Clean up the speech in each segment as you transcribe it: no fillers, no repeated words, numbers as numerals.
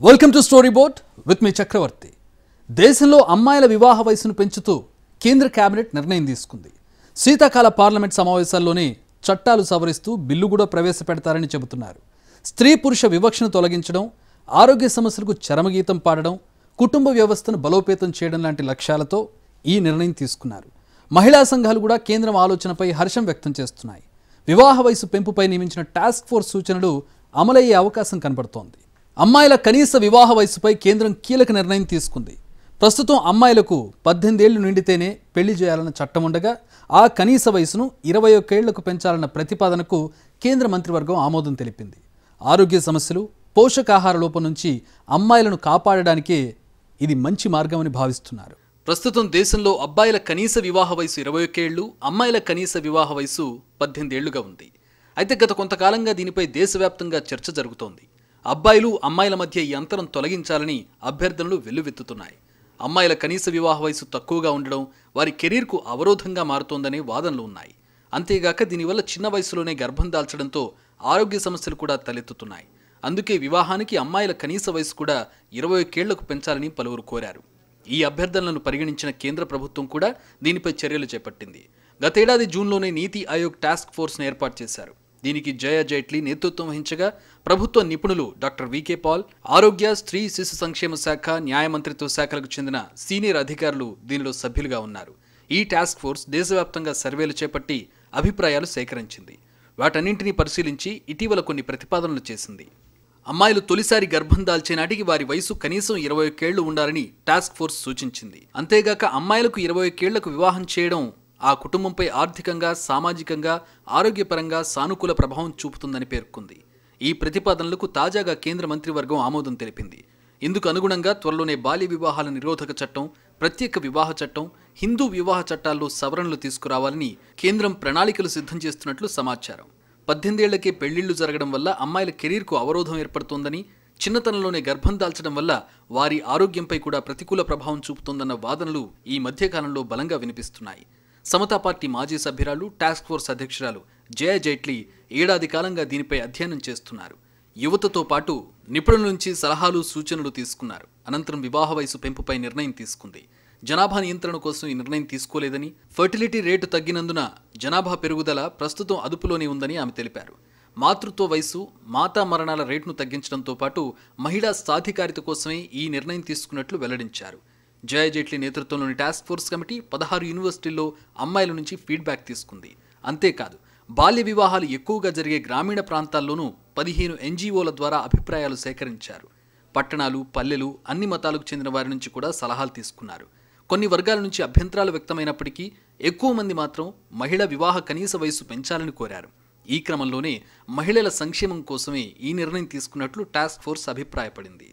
Welcome to story board with me Chakravarthi. దేశంలో అమ్మాయిల వివాహ వయసును పెంచుతూ కేంద్ర కేబినెట్ నిర్ణయం తీసుకుంది. శీతాకాల పార్లమెంట్ సమావేశాల్లోనే చట్టాలు సవరిస్తూ బిల్లు కూడా ప్రవేశపెడతారని చెబుతున్నారు. స్త్రీ పురుష వివక్షను తొలగించడం, ఆరోగ్య సమస్యలకు చరమగీతం పాడడం, కుటుంబ వ్యవస్థను బలోపేతం చేయడం లాంటి లక్ష్యాలతో ఈ నిర్ణయం తీసుకున్నారు. మహిళా సంఘాలు కూడా కేంద్రం ఆలోచనపై హర్షం వ్యక్తం చేస్తున్నాయి. వివాహ వయసు పెంపుపై నియమించిన టాస్క్ ఫోర్స్ సూచనలు అమలయ్యే అవకాశం కనబడుతోంది. అమ్మాయిల కనీస వివాహ వయసుపై కేంద్రం కీలక నిర్ణయం తీసుకుంది. ప్రస్తుతం అమ్మాయిలకు 18 ఏళ్లు నిండితేనే పెళ్లి చేయాలన్న చట్టం ఉండగా ఆ కనీస వయసును 21 ఏళ్లకు పెంచాలన్న ప్రతిపాదనకు కేంద్ర మంత్రివర్గం ఆమోదం తెలిపింది. ఆరోగ్య సమస్యలు, పోషకాహార లోపం నుంచి అమ్మాయిలను కాపాడడానికే ఇది మంచి మార్గమని భావిస్తున్నారు. ప్రస్తుతం దేశంలో అబ్బాయిల కనీస వివాహ వయసు 21 ఏళ్లు, అమ్మాయిల కనీస వివాహ వయసు 18 ఏళ్లుగా ఉంది. అయితే గత కొంతకాలంగా దీనిపై దేశవ్యాప్తంగా చర్చ జరుగుతోంది. అబ్బాయిలు అమ్మాయిల మధ్య ఈ అంతరం తొలగించాలని అభ్యర్థనలు వెల్లువెత్తుతున్నాయి. అమ్మాయిల కనీస వివాహ వయసు తక్కువగా ఉండడం వారి కెరీర్కు అవరోధంగా మారుతోందనే వాదనలు ఉన్నాయి. అంతేగాక దీనివల్ల చిన్న వయసులోనే గర్భం దాల్చడంతో ఆరోగ్య సమస్యలు కూడా తలెత్తుతున్నాయి. అందుకే వివాహానికి అమ్మాయిల కనీస వయసు కూడా 21 ఏళ్లకు పెంచాలని పలువురు కోరారు. ఈ అభ్యర్థనలను పరిగణించిన కేంద్ర ప్రభుత్వం కూడా దీనిపై చర్యలు చేపట్టింది. గతేడాది జూన్లోనే నీతి ఆయోగ్ టాస్క్ ఫోర్స్ను ఏర్పాటు చేశారు. దీనికి జయ జైట్లీ నేతృత్వం వహించగా ప్రభుత్వ నిపుణులు డాక్టర్ వికే పాల్, ఆరోగ్య, స్త్రీ శిశు సంక్షేమ శాఖ, న్యాయ మంత్రిత్వ శాఖలకు చెందిన సీనియర్ అధికారులు దీనిలో సభ్యులుగా ఉన్నారు. ఈ టాస్క్ ఫోర్స్ దేశవ్యాప్తంగా సర్వేలు చేపట్టి అభిప్రాయాలు సేకరించింది. వాటన్నింటినీ పరిశీలించి ఇటీవల కొన్ని ప్రతిపాదనలు చేసింది. అమ్మాయిలు తొలిసారి గర్భం దాల్చే నాటికి వారి వయసు కనీసం 21 ఏళ్లు ఉండాలని టాస్క్ ఫోర్స్ సూచించింది. అంతేగాక అమ్మాయిలకు 21 ఏళ్లకు వివాహం చేయడం ఆ కుటుంబంపై ఆర్థికంగా, సామాజికంగా, ఆరోగ్యపరంగా సానుకూల ప్రభావం చూపుతుందని పేర్కొంది. ఈ ప్రతిపాదనలకు తాజాగా కేంద్ర మంత్రివర్గం ఆమోదం తెలిపింది. ఇందుకు అనుగుణంగా త్వరలోనే బాల్య వివాహాల నిరోధక చట్టం, ప్రత్యేక వివాహ చట్టం, హిందూ వివాహ చట్టాల్లో సవరణలు తీసుకురావాలని కేంద్రం ప్రణాళికలు సిద్ధం చేస్తున్నట్లు సమాచారం. 18 ఏళ్లకే పెళ్లిళ్లు జరగడం వల్ల అమ్మాయిల కెరీర్కు అవరోధం ఏర్పడుతోందని, చిన్నతనంలోనే గర్భం దాల్చడం వల్ల వారి ఆరోగ్యంపై కూడా ప్రతికూల ప్రభావం చూపుతోందన్న వాదనలు ఈ మధ్యకాలంలో బలంగా వినిపిస్తున్నాయి. సమతా పార్టీ మాజీ సభ్యురాలు, టాస్క్ ఫోర్స్ అధ్యక్షురాలు జయ జైట్లీ ఏడాది కాలంగా దీనిపై అధ్యయనం చేస్తున్నారు. యువతతో పాటు నిపుణుల నుంచి సలహాలు, సూచనలు తీసుకున్నారు. అనంతరం వివాహ వయసు పెంపుపై నిర్ణయం తీసుకుంది. జనాభా నియంత్రణ కోసం ఈ నిర్ణయం తీసుకోలేదని, ఫర్టిలిటీ రేటు తగ్గినందున జనాభా పెరుగుదల ప్రస్తుతం అదుపులోనే ఉందని ఆమె తెలిపారు. మాతృత్వ వయసు, మాతా మరణాల రేటును తగ్గించడంతో పాటు మహిళా సాధికారిత కోసమే ఈ నిర్ణయం తీసుకున్నట్లు వెల్లడించారు. జయ జైట్లీ నేతృత్వంలోని టాస్క్ ఫోర్స్ కమిటీ 16 యూనివర్సిటీల్లో అమ్మాయిల నుంచి ఫీడ్బ్యాక్ తీసుకుంది. అంతేకాదు బాల్య వివాహాలు ఎక్కువగా జరిగే గ్రామీణ ప్రాంతాల్లోనూ 15 ఎన్జీఓల ద్వారా అభిప్రాయాలు సేకరించారు. పట్టణాలు, పల్లెలు, అన్ని మతాలకు చెందిన వారి నుంచి కూడా సలహాలు తీసుకున్నారు. కొన్ని వర్గాల నుంచి అభ్యంతరాలు వ్యక్తమైనప్పటికీ ఎక్కువ మంది మాత్రం మహిళా వివాహ కనీస వయసు పెంచాలని కోరారు. ఈ క్రమంలోనే మహిళల సంక్షేమం కోసమే ఈ నిర్ణయం తీసుకున్నట్లు టాస్క్ ఫోర్స్ అభిప్రాయపడింది.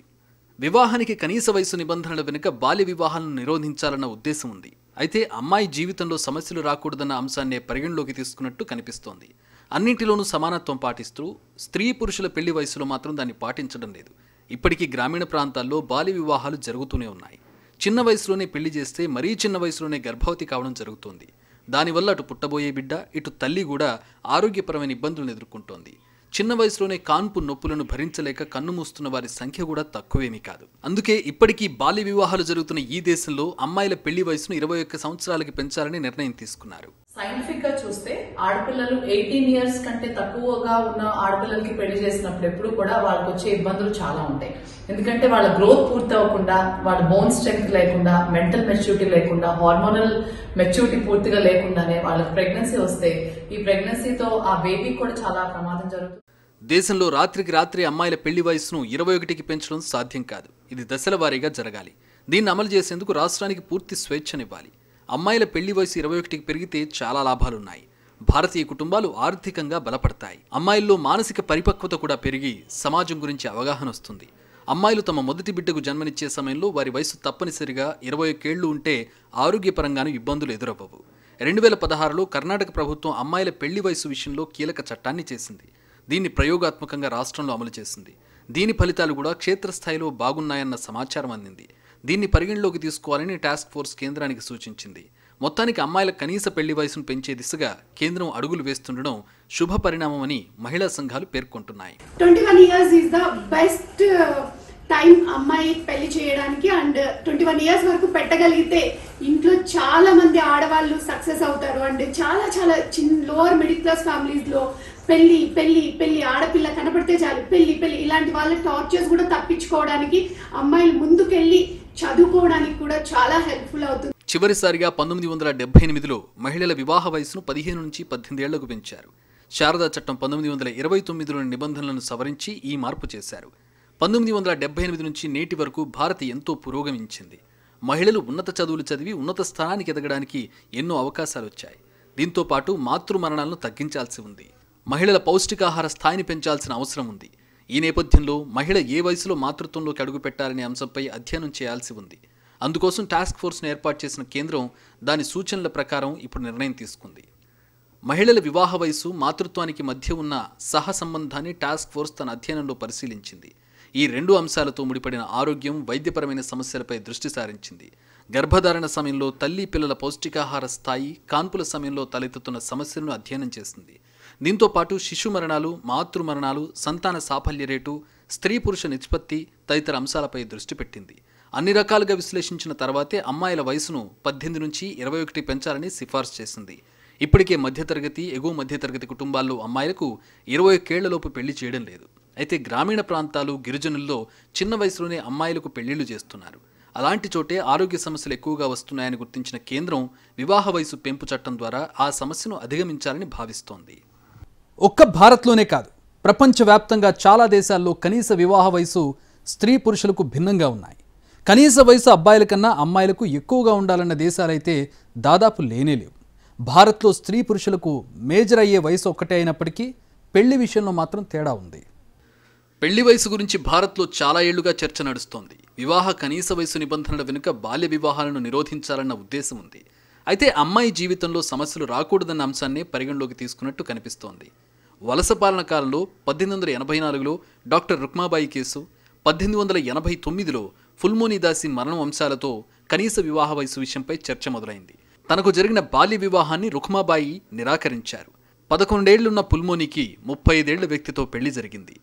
వివాహానికి కనీస వయసు నిబంధనల వెనుక బాల్య వివాహాలను నిరోధించాలన్న ఉద్దేశం ఉంది. అయితే అమ్మాయి జీవితంలో సమస్యలు రాకూడదన్న అంశాన్నే పరిగణలోకి తీసుకున్నట్టు కనిపిస్తోంది. అన్నింటిలోనూ సమానత్వం పాటిస్తూ స్త్రీ పురుషుల పెళ్లి వయసులో మాత్రం దాన్ని పాటించడం లేదు. ఇప్పటికీ గ్రామీణ ప్రాంతాల్లో బాల్య వివాహాలు జరుగుతూనే ఉన్నాయి. చిన్న వయసులోనే పెళ్లి చేస్తే మరీ చిన్న వయసులోనే గర్భవతి కావడం జరుగుతోంది. దానివల్ల అటు పుట్టబోయే బిడ్డ, ఇటు తల్లి కూడా ఆరోగ్యపరమైన ఇబ్బందులను ఎదుర్కొంటోంది. చిన్న వయసులోనే కాన్పు నొప్పులను భరించలేక కన్నుమూస్తున్న వారి సంఖ్య కూడా తక్కువేమీ కాదు. అందుకే ఇప్పటికీ బాల్య వివాహాలు జరుగుతున్న ఈ దేశంలో అమ్మాయిల పెళ్లి వయసును 21 సంవత్సరాలకి పెంచాలని నిర్ణయం తీసుకున్నారు. సైంటిఫిక్ గా చూస్తే ఆడపిల్లలు 18 ఇయర్స్ కంటే తక్కువగా ఉన్న ఆడపిల్లలకి పెళ్లి చేసినప్పుడు ఎప్పుడు కూడా వాళ్ళకి వచ్చే ఇబ్బందులు చాలా ఉంటాయి. ఎందుకంటే వాళ్ళ గ్రోత్ పూర్తి అవ్వకుండా, వాళ్ళ బోన్ స్ట్రెంగ్త్ లేకుండా, మెంటల్ మెచ్యూరిటీ లేకుండా, హార్మోనల్ మెచ్యూరిటీ పూర్తిగా లేకుండానే వాళ్ళకి ప్రెగ్నెన్సీ వస్తే ఈ ప్రెగ్నెన్సీతో ఆ బేబీకి కూడా చాలా ప్రమాదం జరుగుతుంది. దేశంలో రాత్రికి రాత్రి అమ్మాయిల పెళ్లి వయసును 21కి పెంచడం సాధ్యం కాదు. ఇది దశల వారీగా జరగాలి. దీన్ని అమలు చేసేందుకు రాష్ట్రానికి పూర్తి స్వేచ్ఛనివ్వాలి. అమ్మాయిల పెళ్లి వయసు 21కి పెరిగితే చాలా లాభాలున్నాయి. భారతీయ కుటుంబాలు ఆర్థికంగా బలపడతాయి. అమ్మాయిల్లో మానసిక పరిపక్వత కూడా పెరిగి సమాజం గురించి అవగాహన వస్తుంది. అమ్మాయిలు తమ మొదటి బిడ్డకు జన్మనిచ్చే సమయంలో వారి వయసు తప్పనిసరిగా 21 ఏళ్లు ఉంటే ఆరోగ్యపరంగానూ ఇబ్బందులు ఎదురవ్వవు. 2016లో కర్ణాటక ప్రభుత్వం అమ్మాయిల పెళ్లి వయసు విషయంలో కీలక చట్టాన్ని చేసింది. దీన్ని ప్రయోగాత్మకంగా రాష్ట్రంలో అమలు చేసింది. దీని ఫలితాలు కూడా క్షేత్రస్థాయిలో బాగున్నాయన్న సమాచారం అందింది. దీన్ని పరిగణలోకి తీసుకోవాలని టాస్క్ ఫోర్స్ కేంద్రానికి సూచించింది. మొత్తానికి అమ్మాయిల కనీస పెళ్లి వయసును పెంచే దిశగా కేంద్రం అడుగులు వేస్తుండడం శుభ పరిణామమని మహిళా సంఘాలు పేర్కొంటున్నాయి. 21 years is the best time అమ్మాయి పెళ్లి చేయడానికి అండ్ 21 ఇయర్స్ వరకు పెట్టగలిగితే ఇంట్లో చాలా మంది ఆడవాళ్ళు సక్సెస్ అవుతారు. అండ్ చాలా చాలా లోవర్ మిడిల్ క్లాస్ ఫ్యామిలీస్ లో పెళ్లి పెళ్లి పెళ్లి ఆడపిల్ల కనపడితే చాలు పెళ్లి పెళ్లి ఇలాంటి వాళ్ళ టార్చర్స్ కూడా తప్పించుకోవడానికి అమ్మాయిలు ముందుకెళ్ళి చదువుకోవడానికి కూడా చాలా హెల్ప్ఫుల్ అవుతుంది. చివరిసారిగా 1978లో మహిళల వివాహ వయసును 15 నుంచి 18 ఏళ్లకు పెంచారు. శారదా చట్టం 1929లోని నిబంధనలను సవరించి ఈ మార్పు చేశారు. 1978 నుంచి నేటి వరకు భారత్ ఎంతో పురోగమించింది. మహిళలు ఉన్నత చదువులు చదివి ఉన్నత స్థానానికి ఎదగడానికి ఎన్నో అవకాశాలు వచ్చాయి. దీంతో పాటు మాతృ మరణాలను తగ్గించాల్సి ఉంది. మహిళల పౌష్టికాహార స్థాయిని పెంచాల్సిన అవసరం ఉంది. ఈ నేపథ్యంలో మహిళ ఏ వయసులో మాతృత్వంలోకి అడుగుపెట్టాలనే అంశంపై అధ్యయనం చేయాల్సి ఉంది. అందుకోసం టాస్క్ ఫోర్స్ను ఏర్పాటు చేసిన కేంద్రం దాని సూచనల ప్రకారం ఇప్పుడు నిర్ణయం తీసుకుంది. మహిళల వివాహ వయసు మాతృత్వానికి మధ్య ఉన్న సహసంబంధాన్ని టాస్క్ ఫోర్స్ తన అధ్యయనంలో పరిశీలించింది. ఈ రెండు అంశాలతో ముడిపడిన ఆరోగ్యం, వైద్యపరమైన సమస్యలపై దృష్టి సారించింది. గర్భధారణ సమయంలో తల్లి పిల్లల పౌష్టికాహార స్థాయి, కాన్పుల సమయంలో తలెత్తుతున్న సమస్యలను అధ్యయనం చేసింది. దీంతో పాటు శిశు మరణాలు, మాతృ మరణాలు, సంతాన సాఫల్య రేటు, స్త్రీ పురుష నిష్పత్తి తదితర అంశాలపై దృష్టి పెట్టింది. అన్ని రకాలుగా విశ్లేషించిన తర్వాతే అమ్మాయిల వయసును 18 నుంచి 21 పెంచాలని సిఫార్సు చేసింది. ఇప్పటికే మధ్యతరగతి, ఎగువ మధ్యతరగతి కుటుంబాల్లో అమ్మాయిలకు 21 ఏళ్లలోపు పెళ్లి చేయడం లేదు. అయితే గ్రామీణ ప్రాంతాలు, గిరిజనుల్లో చిన్న వయసులోనే అమ్మాయిలకు పెళ్లిళ్లు చేస్తున్నారు. అలాంటి చోటే ఆరోగ్య సమస్యలు ఎక్కువగా వస్తున్నాయని గుర్తించిన కేంద్రం వివాహ వయసు పెంపు చట్టం ద్వారా ఆ సమస్యను అధిగమించాలని భావిస్తోంది. ఒక్క భారత్లోనే కాదు, ప్రపంచవ్యాప్తంగా చాలా దేశాల్లో కనీస వివాహ వయసు స్త్రీ పురుషులకు భిన్నంగా ఉన్నాయి. కనీస వయసు అబ్బాయిల కన్నా అమ్మాయిలకు ఎక్కువగా ఉండాలన్న దేశాలైతే దాదాపు లేనేలేవు. భారత్లో స్త్రీ పురుషులకు మేజర్ అయ్యే వయసు ఒక్కటే అయినప్పటికీ పెళ్లి విషయంలో మాత్రం తేడా ఉంది. పెళ్లి వయసు గురించి భారత్లో చాలా ఏళ్లుగా చర్చ నడుస్తోంది. వివాహ కనీస వయసు నిబంధనల వెనుక బాల్య వివాహాలను నిరోధించాలన్న ఉద్దేశం ఉంది. అయితే అమ్మాయి జీవితంలో సమస్యలు రాకూడదన్న అంశాన్నే పరిగణలోకి తీసుకున్నట్టు కనిపిస్తోంది. వలస పాలన కాలంలో 1884లో డాక్టర్ రుక్మాబాయి కేసు, 1889లో ఫుల్మోని దాసి మరణం అంశాలతో కనీస వివాహ వయసు విషయంపై చర్చ మొదలైంది. తనకు జరిగిన బాల్య వివాహాన్ని రుక్మాబాయి నిరాకరించారు. 11 ఏళ్లున్న పుల్మోనికి 35 ఏళ్ల వ్యక్తితో పెళ్లి జరిగింది.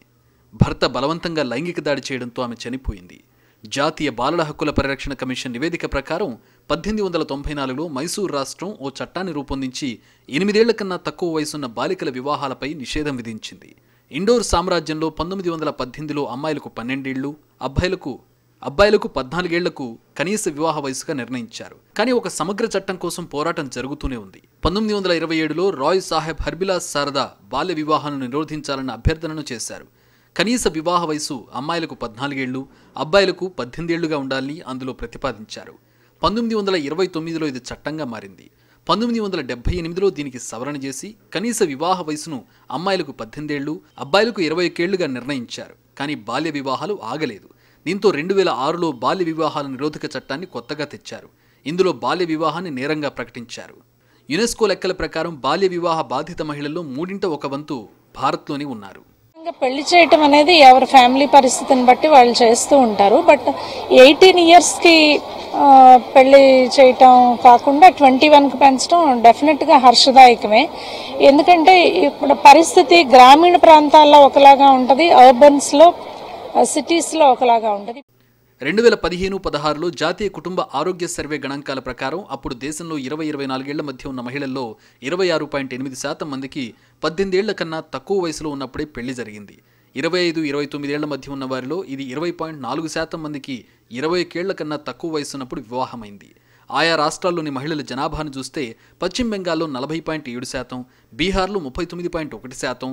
భర్త బలవంతంగా లైంగిక దాడి చేయడంతో ఆమె చనిపోయింది. జాతీయ బాలల హక్కుల పరిరక్షణ కమిషన్ నివేదిక ప్రకారం 1894లో మైసూర్ రాష్ట్రం ఓ చట్టాన్ని రూపొందించి 8 ఏళ్ల కన్నా తక్కువ వయసున్న బాలికల వివాహాలపై నిషేధం విధించింది. ఇండోర్ సామ్రాజ్యంలో 1918లో అమ్మాయిలకు 12 ఏళ్లు, అబ్బాయిలకు 14 ఏళ్లకు కనీస వివాహ వయసుగా నిర్ణయించారు. కానీ ఒక సమగ్ర చట్టం కోసం పోరాటం జరుగుతూనే ఉంది. 1927లో రాయ్ సాహెబ్ హర్బిలాస్ శారదా బాల్య వివాహాలను నిరోధించాలన్న అభ్యర్థనను చేశారు. కనీస వివాహ వయసు అమ్మాయిలకు 14 ఏళ్లు, అబ్బాయిలకు 18 ఏళ్లుగా ఉండాలని అందులో ప్రతిపాదించారు. 1929లో ఇది చట్టంగా మారింది. 1978లో దీనికి సవరణ చేసి కనీస వివాహ వయసును అమ్మాయిలకు 18 ఏళ్లు, అబ్బాయిలకు 21 ఏళ్లుగా నిర్ణయించారు. కానీ బాల్య వివాహాలు ఆగలేదు. దీంతో 2006లో బాల్య వివాహాల నిరోధక చట్టాన్ని కొత్తగా తెచ్చారు. ఇందులో బాల్య వివాహాన్ని నేరంగా ప్రకటించారు. యునెస్కో లెక్కల ప్రకారం బాల్య వివాహ బాధిత మహిళల్లో 1/3 వంతు భారత్లోనే ఉన్నారు. పెళ్లి చేయటం అనేది ఎవరి ఫ్యామిలీ పరిస్థితిని బట్టి వాళ్ళు చేస్తూ ఉంటారు. బట్ 18 ఇయర్స్కి పెళ్లి చేయటం కాకుండా 21కి పెంచడం డెఫినెట్గా హర్షదాయకమే. ఎందుకంటే ఇప్పుడు పరిస్థితి గ్రామీణ ప్రాంతాల్లో ఒకలాగా ఉంటుంది, అర్బన్స్లో సిటీస్లో ఒకలాగా ఉంటుంది. 2015-16లో జాతీయ కుటుంబ ఆరోగ్య సర్వే గణాంకాల ప్రకారం అప్పుడు దేశంలో 20-24 ఏళ్ల మధ్య ఉన్న మహిళల్లో 26.8% మందికి 18 ఏళ్ల కన్నా తక్కువ వయసులో ఉన్నప్పుడే పెళ్లి జరిగింది. 25-29 ఏళ్ల మధ్య ఉన్న వారిలో ఇది 20.4% మందికి 21 ఏళ్ల కన్నా తక్కువ వయసున్నప్పుడు వివాహమైంది. ఆయా రాష్ట్రాల్లోని మహిళల జనాభాను చూస్తే పశ్చిమ బెంగాల్లో 40.7%, బీహార్లో 39.1%,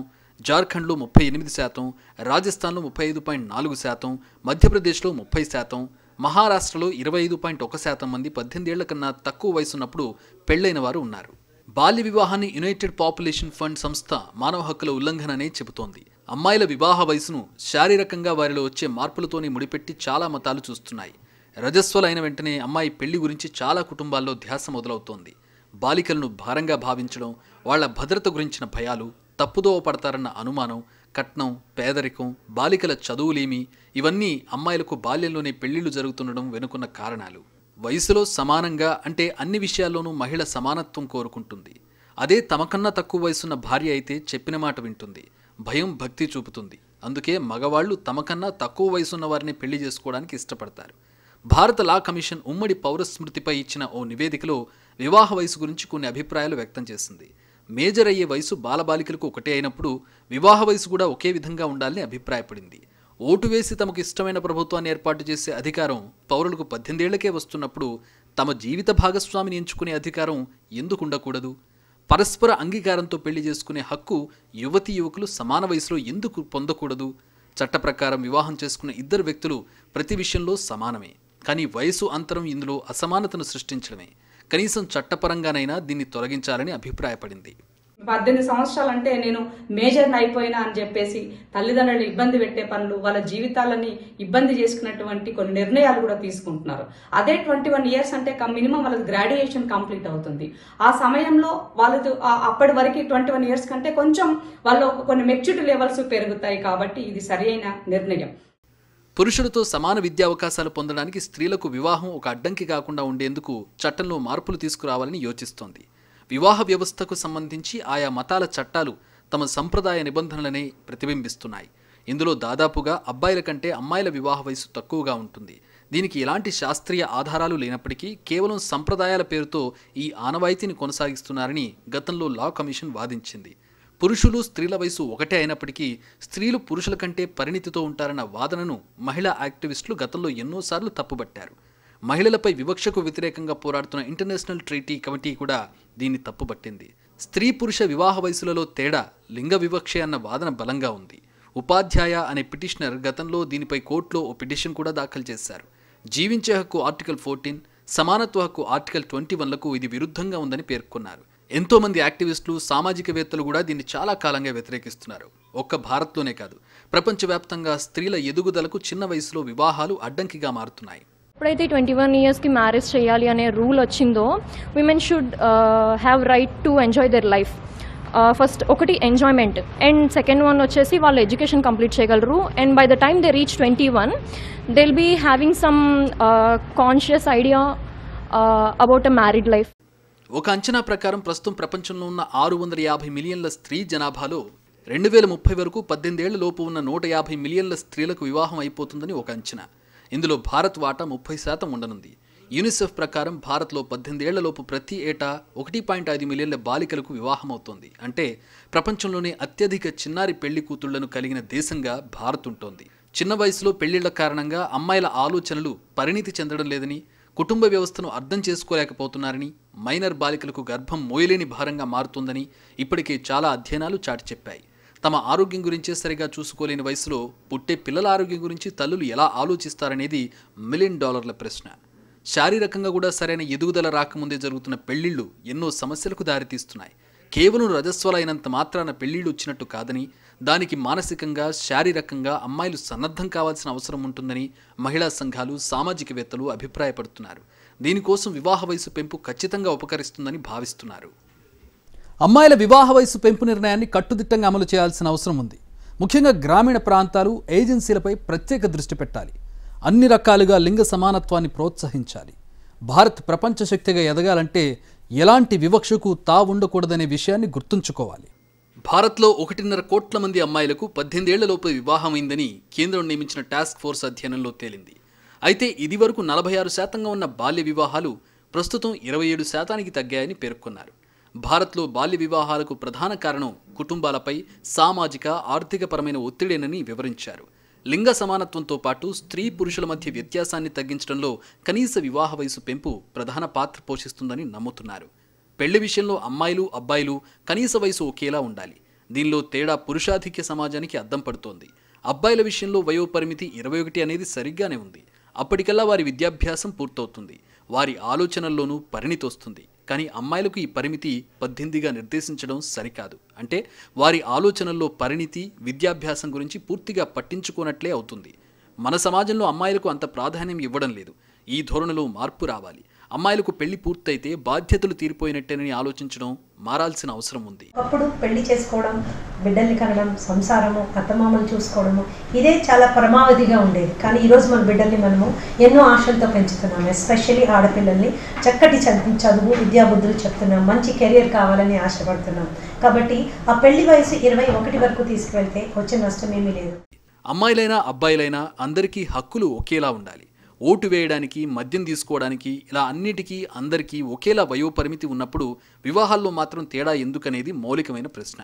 జార్ఖండ్లో 38%, రాజస్థాన్లో 35.4%, మధ్యప్రదేశ్లో 30%, మహారాష్ట్రలో 25.1% మంది 18 ఏళ్ల కన్నా తక్కువ వయసున్నప్పుడు పెళ్లైన వారు ఉన్నారు. బాల్య వివాహాన్ని యునైటెడ్ పాపులేషన్ ఫండ్ సంస్థ మానవ హక్కుల ఉల్లంఘననే చెబుతోంది. అమ్మాయిల వివాహ వయసును శారీరకంగా వారిలో వచ్చే మార్పులతోనే ముడిపెట్టి చాలా మతాలు చూస్తున్నాయి. రజస్వలైన వెంటనే అమ్మాయి పెళ్లి గురించి చాలా కుటుంబాల్లో ధ్యాస మొదలవుతోంది. బాలికలను భారంగా భావించడం, వాళ్ల భద్రత గురించిన భయాలు, తప్పుదోవ పడతారన్న అనుమానం, కట్నం, పేదరికం, బాలికల చదువులేమి ఇవన్నీ అమ్మాయిలకు బాల్యంలోనే పెళ్లిళ్లు జరుగుతుండడం వెనుకున్న కారణాలు. వయసులో సమానంగా అంటే అన్ని విషయాల్లోనూ మహిళ సమానత్వం కోరుకుంటుంది. అదే తమకన్నా తక్కువ వయసున్న భార్య అయితే చెప్పిన మాట వింటుంది, భయం భక్తి చూపుతుంది. అందుకే మగవాళ్లు తమకన్నా తక్కువ వయసున్న వారిని పెళ్లి చేసుకోవడానికి ఇష్టపడతారు. భారత లా కమిషన్ ఉమ్మడి పౌరస్మృతిపై ఇచ్చిన ఓ నివేదికలో వివాహ వయసు గురించి కొన్ని అభిప్రాయాలు వ్యక్తం చేసింది. మేజర్ అయ్యే వయసు బాలబాలికలకు ఒకటే అయినప్పుడు వివాహ వయసు కూడా ఒకే విధంగా ఉండాలని అభిప్రాయపడింది. ఓటు వేసి తమకు ఇష్టమైన ప్రభుత్వాన్ని ఏర్పాటు చేసే అధికారం పౌరులకు 18 ఏళ్లకే వస్తున్నప్పుడు తమ జీవిత భాగస్వామిని ఎంచుకునే అధికారం ఎందుకు ఉండకూడదు? పరస్పర అంగీకారంతో పెళ్లి చేసుకునే హక్కు యువతీ యువకులు సమాన వయసులో ఎందుకు పొందకూడదు? చట్ట ప్రకారం వివాహం చేసుకున్న ఇద్దరు వ్యక్తులు ప్రతి విషయంలో సమానమే. కానీ వయసు అంతరం ఇందులో అసమానతను సృష్టించడమే. కనీసం చట్టపరంగానైనా దీన్ని తొలగించాలని అభిప్రాయపడింది. 18 సంవత్సరాలు అంటే నేను మేజర్ని అయిపోయినా అని చెప్పేసి తల్లిదండ్రులు ఇబ్బంది పెట్టే పనులు, వాళ్ళ జీవితాలని ఇబ్బంది చేసుకున్నటువంటి కొన్ని నిర్ణయాలు కూడా తీసుకుంటున్నారు. అదే 21 ఇయర్స్ అంటే మినిమం వాళ్ళకి గ్రాడ్యుయేషన్ కంప్లీట్ అవుతుంది. ఆ సమయంలో వాళ్ళతో అప్పటి వరకు 21 ఇయర్స్ కంటే కొంచెం వాళ్ళు కొన్ని మెచ్యూరిటీ లెవెల్స్ పెరుగుతాయి. కాబట్టి ఇది సరైన నిర్ణయం. పురుషులతో సమాన విద్యా అవకాశాలు పొందడానికి స్త్రీలకు వివాహం ఒక అడ్డంకి కాకుండా ఉండేందుకు చట్టంలో మార్పులు తీసుకురావాలని యోచిస్తోంది. వివాహ వ్యవస్థకు సంబంధించి ఆయా మతాల చట్టాలు తమ సంప్రదాయ నిబంధనలనే ప్రతిబింబిస్తున్నాయి. ఇందులో దాదాపుగా అబ్బాయిల కంటే అమ్మాయిల వివాహ వయసు తక్కువగా ఉంటుంది. దీనికి ఎలాంటి శాస్త్రీయ ఆధారాలు లేనప్పటికీ కేవలం సంప్రదాయాల పేరుతో ఈ ఆనవాయితీని కొనసాగిస్తున్నారని గతంలో లా కమిషన్ వాదించింది. పురుషులు స్త్రీల వయసు ఒకటే అయినప్పటికీ స్త్రీలు పురుషుల కంటే పరిణితితో ఉంటారన్న వాదనను మహిళా యాక్టివిస్టులు గతంలో ఎన్నోసార్లు తప్పుబట్టారు. మహిళలపై వివక్షకు వ్యతిరేకంగా పోరాడుతున్న ఇంటర్నేషనల్ ట్రీటీ కమిటీ కూడా దీన్ని తప్పుబట్టింది. స్త్రీ పురుష వివాహ వయసులలో తేడా లింగ వివక్షే అన్న వాదన బలంగా ఉంది. ఉపాధ్యాయ అనే పిటిషనర్ గతంలో దీనిపై కోర్టులో ఓ పిటిషన్ కూడా దాఖలు చేశారు. జీవించే హక్కు ఆర్టికల్ 14, సమానత్వ హక్కు ఆర్టికల్ 21లకు ఇది విరుద్ధంగా ఉందని పేర్కొన్నారు. ఎంతో మంది యాక్టివిస్టులు, సామాజికవేత్తలు కూడా దీన్ని చాలా కాలంగా వ్యతిరేకిస్తున్నారు. ఒక్క భారత్లోనే కాదు, ప్రపంచవ్యాప్తంగా స్త్రీల ఎదుగుదలకు చిన్న వయసులో వివాహాలు అడ్డంకిగా మారుతున్నాయి. ఎప్పుడైతే 21 ఇయర్స్కి మ్యారేజ్ చేయాలి అనే రూల్ వచ్చిందో women should have right to enjoy their life. First ఒకటి ఎంజాయ్మెంట్, అండ్ సెకండ్ వన్ వచ్చేసి వాళ్ళు ఎడ్యుకేషన్ కంప్లీట్ చేయగలరు. And by the time they reach 21 they will be having some conscious idea about a married life. ఒక అంచనా ప్రకారం ప్రస్తుతం ప్రపంచంలో ఉన్న 650 మిలియన్ల స్త్రీ జనాభాలో 2030 వరకు 18 ఏళ్ల లోపు ఉన్న 150 మిలియన్ల స్త్రీలకు వివాహం అయిపోతుందని ఒక అంచనా. ఇందులో భారత్ వాటా 30% ఉండనుంది. యూనిసెఫ్ ప్రకారం భారత్లో 18 ఏళ్లలోపు ప్రతి ఏటా 1.5 మిలియన్ల బాలికలకు వివాహం అవుతోంది. అంటే ప్రపంచంలోనే అత్యధిక చిన్నారి పెళ్లి కూతుళ్లను కలిగిన దేశంగా భారత్ ఉంటోంది. చిన్న వయసులో పెళ్లిళ్ల కారణంగా అమ్మాయిల ఆలోచనలు పరిణితి చెందడం లేదని, కుటుంబ వ్యవస్థను అర్థం చేసుకోలేకపోతున్నారని, మైనర్ బాలికలకు గర్భం మోయలేని భారంగా మారుతుందని ఇప్పటికే చాలా అధ్యయనాలు చాటి చెప్పాయి. తమ ఆరోగ్యం గురించే సరిగా చూసుకోలేని వయసులో పుట్టే పిల్లల ఆరోగ్యం గురించి తల్లులు ఎలా ఆలోచిస్తారనేది $1 మిలియన్ ప్రశ్న. శారీరకంగా కూడా సరైన ఎదుగుదల రాకముందే జరుగుతున్న పెళ్లిళ్లు ఎన్నో సమస్యలకు దారితీస్తున్నాయి. కేవలం రజస్వలైనంత మాత్రాన పెళ్లిళ్లు వచ్చినట్టు కాదని, దానికి మానసికంగా, శారీరకంగా అమ్మాయిలు సన్నద్ధం కావాల్సిన అవసరం ఉంటుందని మహిళా సంఘాలు, సామాజికవేత్తలు అభిప్రాయపడుతున్నారు. దీనికోసం వివాహ వయసు పెంపు ఖచ్చితంగా ఉపకరిస్తుందని భావిస్తున్నారు. అమ్మాయిల వివాహ వయసు పెంపు నిర్ణయాన్ని కట్టుదిట్టంగా అమలు చేయాల్సిన అవసరం ఉంది. ముఖ్యంగా గ్రామీణ ప్రాంతాలు, ఏజెన్సీలపై ప్రత్యేక దృష్టి పెట్టాలి. అన్ని రకాలుగా లింగ సమానత్వాన్ని ప్రోత్సహించాలి. భారత్ ప్రపంచ శక్తిగా ఎదగాలంటే ఎలాంటి వివక్షకు తావుండకూడదనే విషయాన్ని గుర్తుంచుకోవాలి. భారత్లో 1.5 కోట్ల మంది అమ్మాయిలకు 18 ఏళ్లలోపు వివాహమైందని కేంద్రం నియమించిన టాస్క్ ఫోర్స్ అధ్యయనంలో తేలింది. అయితే ఇది వరకు 46% ఉన్న బాల్య వివాహాలు ప్రస్తుతం 27% తగ్గాయని పేర్కొన్నారు. భారత్లో బాల్య వివాహాలకు ప్రధాన కారణం కుటుంబాలపై సామాజిక, ఆర్థికపరమైన ఒత్తిడేనని వివరించారు. లింగ సమానత్వంతో పాటు స్త్రీ పురుషుల మధ్య వ్యత్యాసాన్ని తగ్గించడంలో కనీస వివాహ వయసు పెంపు ప్రధాన పాత్ర పోషిస్తుందని నమ్ముతున్నారు. పెళ్లి విషయంలో అమ్మాయిలు, అబ్బాయిలు కనీస వయసు ఒకేలా ఉండాలి. దీనిలో తేడా పురుషాధిక్య సమాజానికి అద్దం పడుతోంది. అబ్బాయిల విషయంలో వయోపరిమితి 21 అనేది సరిగ్గానే ఉంది. అప్పటికల్లా వారి విద్యాభ్యాసం పూర్తవుతుంది, వారి ఆలోచనల్లోనూ పరిణితి వస్తుంది. కానీ అమ్మాయిలకు ఈ పరిమితి 18గా నిర్దేశించడం సరికాదు. అంటే వారి ఆలోచనల్లో పరిణితి, విద్యాభ్యాసం గురించి పూర్తిగా పట్టించుకోనట్లే అవుతుంది. మన సమాజంలో అమ్మాయిలకు అంత ప్రాధాన్యం ఇవ్వడం లేదు. ఈ ధోరణిలో మార్పు రావాలి. అమ్మాయిలకు పెళ్లి పూర్తయితే బాధ్యతలు తీరిపోయినట్టేనని ఆలోచించడం మారాల్సిన అవసరం ఉంది. అప్పుడు పెళ్లి చేసుకోవడం, బిడ్డల్ని కనడం, సంసారము, అత్తమామలు చూసుకోవడము ఇదే చాలా పరమావధిగా ఉండేది. కానీ ఈరోజు మన బిడ్డల్ని మనము ఎన్నో ఆశలతో పెంచుతున్నాం. ఎస్పెషల్లీ ఆడపిల్లల్ని చక్కటి చదువు, విద్యాబుద్ధులు చెప్తున్నాం, మంచి కెరియర్ కావాలని ఆశపడుతున్నాం. కాబట్టి ఆ పెళ్లి వయసు 21 వరకు తీసుకువెళ్తే వచ్చే నష్టం ఏమీ లేదు. అమ్మాయిలైనా అబ్బాయిలైనా అందరికీ హక్కులు ఒకేలా ఉండాలి. ఓటు వేయడానికి, మద్యం తీసుకోవడానికి, ఇలా అన్నిటికీ అందరికీ ఒకేలా వయోపరిమితి ఉన్నప్పుడు వివాహాల్లో మాత్రం తేడా ఎందుకనేది మౌలికమైన ప్రశ్న.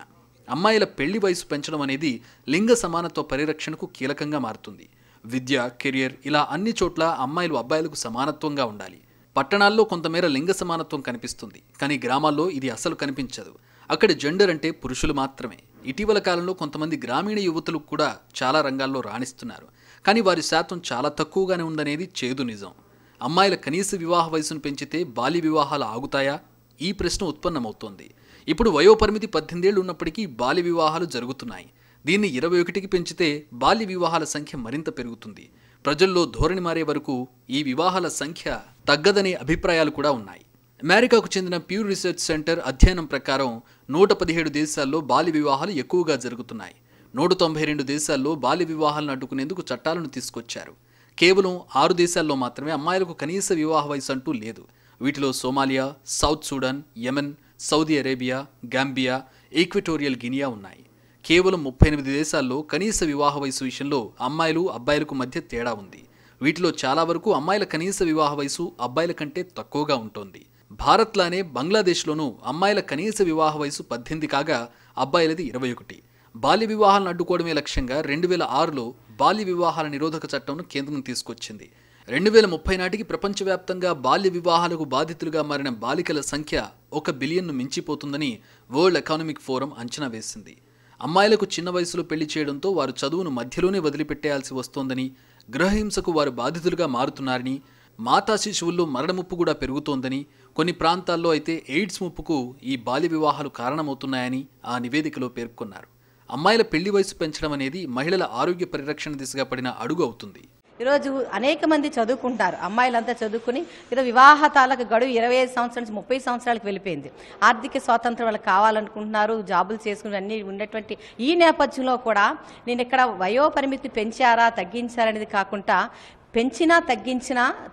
అమ్మాయిల పెళ్లి వయసు పెంచడం అనేది లింగ సమానత్వ పరిరక్షణకు కీలకంగా మారుతుంది. విద్య, కెరియర్ ఇలా అన్ని చోట్ల అమ్మాయిలు అబ్బాయిలకు సమానత్వంగా ఉండాలి. పట్టణాల్లో కొంతమేర లింగ సమానత్వం కనిపిస్తుంది, కానీ గ్రామాల్లో ఇది అసలు కనిపించదు. అక్కడ జెండర్ అంటే పురుషులు మాత్రమే. ఇటీవల కాలంలో కొంతమంది గ్రామీణ యువతులు కూడా చాలా రంగాల్లో రాణిస్తున్నారు, కానీ వారి శాతం చాలా తక్కువగానే ఉందనేది చేదు నిజం. అమ్మాయిల కనీస వివాహ వయసును పెంచితే బాల్య వివాహాలు ఆగుతాయా? ఈ ప్రశ్న ఉత్పన్నమవుతోంది. ఇప్పుడు వయోపరిమితి 18 ఏళ్లు ఉన్నప్పటికీ బాల్య వివాహాలు జరుగుతున్నాయి. దీన్ని 21కి పెంచితే బాల్య వివాహాల సంఖ్య మరింత పెరుగుతుంది. ప్రజల్లో ధోరణి మారే వరకు ఈ వివాహాల సంఖ్య తగ్గదనే అభిప్రాయాలు కూడా ఉన్నాయి. అమెరికాకు చెందిన ప్యూ రీసెర్చ్ సెంటర్ అధ్యయనం ప్రకారం 117 దేశాల్లో బాల్య వివాహాలు ఎక్కువగా జరుగుతున్నాయి. 192 దేశాల్లో బాల్య వివాహాలను అడ్డుకునేందుకు చట్టాలను తీసుకొచ్చారు. కేవలం 6 దేశాల్లో మాత్రమే అమ్మాయిలకు కనీస వివాహ వయసు అంటూ లేదు. వీటిలో Somalia, south Sudan, Yemen, Saudi Arabia, Gambia, Equatorial Guinea ఉన్నాయి. కేవలం 38 దేశాల్లో కనీస వివాహ వయసు విషయంలో అమ్మాయిలు అబ్బాయిలకు మధ్య తేడా ఉంది. వీటిలో చాలా వరకు అమ్మాయిల కనీస వివాహ వయసు అబ్బాయిల కంటే తక్కువగా ఉంటుంది. భారత్లానే బంగ్లాదేశ్లోనూ అమ్మాయిల కనీస వివాహ వయసు 18 కాగా అబ్బాయిలది 21. బాల్య వివాహాలను అడ్డుకోవడమే లక్ష్యంగా 2006లో బాల్య వివాహాల నిరోధక చట్టంను కేంద్రం తీసుకొచ్చింది. 2030 నాటికి ప్రపంచవ్యాప్తంగా బాల్య వివాహాలకు బాధితులుగా మారిన బాలికల సంఖ్య 1 బిలియన్ను మించిపోతుందని వరల్డ్ ఎకనామిక్ ఫోరం అంచనా వేసింది. అమ్మాయిలకు చిన్న వయసులో పెళ్లి చేయడంతో వారు చదువును మధ్యలోనే వదిలిపెట్టేయాల్సి వస్తోందని, గృహహింసకు వారు బాధితులుగా మారుతున్నారని, మాతా శిశువుల్లో మరణ ముప్పు కూడా పెరుగుతోందని, కొన్ని ప్రాంతాల్లో అయితే ఎయిడ్స్ ముప్పుకు ఈ బాల్య వివాహాలు కారణమవుతున్నాయని ఆ నివేదికలో పేర్కొన్నారు. అమ్మాయిల పెళ్లి వయసు పెంచడం అనేది మహిళల ఆరోగ్య పరిరక్షణ దిశగా పడిన అడుగు అవుతుంది. ఈరోజు అనేక మంది చదువుకుంటారు, అమ్మాయిలంతా చదువుకుని ఈరోజు వివాహతాలకు గడువు 25 సంవత్సరాల నుంచి 30 సంవత్సరాలకు వెళ్ళిపోయింది. ఆర్థిక స్వాతంత్రం వాళ్ళకి కావాలనుకుంటున్నారు, జాబులు చేసుకుని అన్నీ ఉన్నటువంటి ఈ నేపథ్యంలో కూడా నేను ఇక్కడ వయోపరిమితి పెంచారా తగ్గించారనేది కాకుండా పెంచినా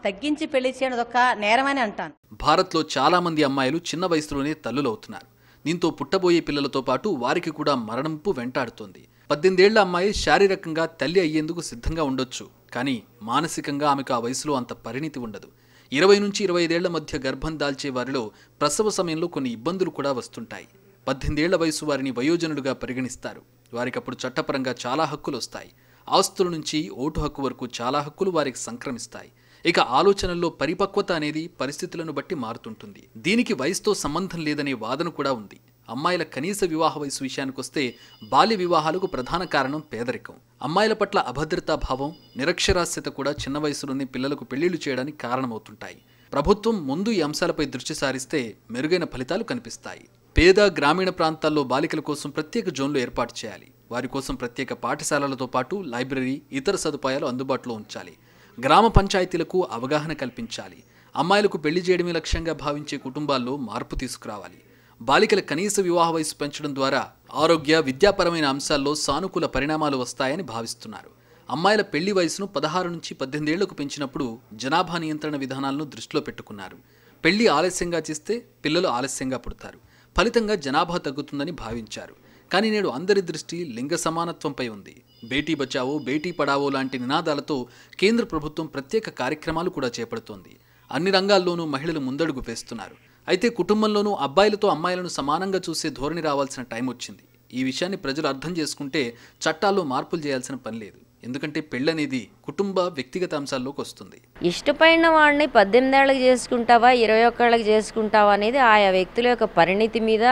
తగ్గించి పెళ్లి చేయడం ఒక నేరమని అంటాను. భారత్లో చాలా మంది అమ్మాయిలు చిన్న వయసులోనే తల్లులవుతున్నారు. దీంతో పుట్టబోయే పిల్లలతో పాటు వారికి కూడా మరణంపు వెంటాడుతోంది. 18 ఏళ్ల అమ్మాయి శారీరకంగా తల్లి అయ్యేందుకు సిద్ధంగా ఉండొచ్చు, కానీ మానసికంగా ఆమెకు ఆ వయసులో అంత పరిణితి ఉండదు. 20 నుంచి 25 ఏళ్ల మధ్య గర్భం దాల్చే వారిలో ప్రసవ సమయంలో కొన్ని ఇబ్బందులు కూడా వస్తుంటాయి. 18 ఏళ్ల వయసు వారిని వయోజనులుగా పరిగణిస్తారు. వారికి అప్పుడు చట్టపరంగా చాలా హక్కులు వస్తాయి. ఆస్తుల నుంచి ఓటు హక్కు వరకు చాలా హక్కులు వారికి సంక్రమిస్తాయి. ఇక ఆలోచనల్లో పరిపక్వత అనేది పరిస్థితులను బట్టి మారుతుంటుంది. దీనికి వయసుతో సంబంధం లేదనే వాదన కూడా ఉంది. అమ్మాయిల కనీస వివాహ వయసు విషయానికొస్తే బాల్య వివాహాలకు ప్రధాన కారణం పేదరికం. అమ్మాయిల పట్ల అభద్రతా భావం, నిరక్షరాస్యత కూడా చిన్న వయసులోనే పిల్లలకు పెళ్లిళ్లు చేయడానికి కారణమవుతుంటాయి. ప్రభుత్వం ముందు ఈ అంశాలపై దృష్టి సారిస్తే మెరుగైన ఫలితాలు కనిపిస్తాయి. పేద గ్రామీణ ప్రాంతాల్లో బాలికల కోసం ప్రత్యేక జోన్లు ఏర్పాటు చేయాలి. వారి కోసం ప్రత్యేక పాఠశాలలతో పాటు లైబ్రరీ, ఇతర సదుపాయాలు అందుబాటులో ఉంచాలి. గ్రామ పంచాయతీలకు అవగాహన కల్పించాలి. అమ్మాయిలకు పెళ్లి చేయడమే లక్ష్యంగా భావించే కుటుంబాల్లో మార్పు తీసుకురావాలి. బాలికల కనీస వివాహ వయసు పెంచడం ద్వారా ఆరోగ్య, విద్యాపరమైన అంశాల్లో సానుకూల పరిణామాలు వస్తాయని భావిస్తున్నారు. అమ్మాయిల పెళ్లి వయసును 16 నుంచి 18 ఏళ్లకు పెంచినప్పుడు జనాభా నియంత్రణ విధానాలను దృష్టిలో పెట్టుకున్నారు. పెళ్లి ఆలస్యంగా చేస్తే పిల్లలు ఆలస్యంగా పుడతారు, ఫలితంగా జనాభా తగ్గుతుందని భావించారు. కానీ నేడు అందరి దృష్టి లింగ సమానత్వంపై ఉంది. బేటీ బచావో, బేటీ పడావో లాంటి నినాదాలతో కేంద్ర ప్రభుత్వం ప్రత్యేక కార్యక్రమాలు కూడా చేపడుతోంది. అన్ని రంగాల్లోనూ మహిళలు ముందడుగు వేస్తున్నారు. అయితే కుటుంబంలోనూ అబ్బాయిలతో అమ్మాయిలను సమానంగా చూసే ధోరణి రావాల్సిన టైం వచ్చింది. ఈ విషయాన్ని ప్రజలు అర్థం చేసుకుంటే చట్టాల్లో మార్పులు చేయాల్సిన పని లేదు. ఎందుకంటే పెళ్ళనేది కుటుంబ వ్యక్తిగత అంశాల్లోకి వస్తుంది. ఇష్టపడిన వాడిని 18 ఏళ్ళకి చేసుకుంటావా 21 ఏళ్ళకి చేసుకుంటావా అనేది ఆయా వ్యక్తుల యొక్క పరిణితి మీద,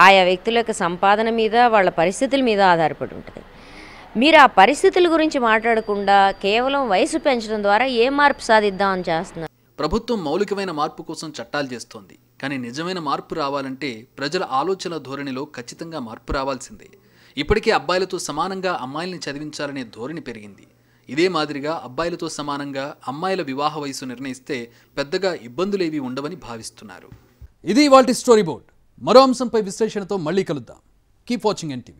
ఆయా వ్యక్తుల యొక్క సంపాదన మీద, వాళ్ళ పరిస్థితుల మీద ఆధారపడి ఉంటుంది. మీరు ఆ పరిస్థితుల గురించి మాట్లాడకుండా కేవలం వయసు పెంచడం ద్వారా ఏ మార్పు సాధిద్దామని చేస్తున్నారు. ప్రభుత్వం మౌలికమైన మార్పు కోసం చట్టాలు చేస్తోంది. కానీ నిజమైన మార్పు రావాలంటే ప్రజల ఆలోచన ధోరణిలో ఖచ్చితంగా మార్పు రావాల్సిందే. ఇప్పటికే అబ్బాయిలతో సమానంగా అమ్మాయిల్ని చదివించాలనే ధోరణి పెరిగింది. ఇదే మాదిరిగా అబ్బాయిలతో సమానంగా అమ్మాయిల వివాహ వయసు నిర్ణయిస్తే పెద్దగా ఇబ్బందులేవి ఉండవని భావిస్తున్నారు. ఇది ఇవాల్టి స్టోరీ బోర్డ్. మరో అంశంపై విశ్లేషణతో మళ్ళీ కలుద్దాం. Keep watching NTV.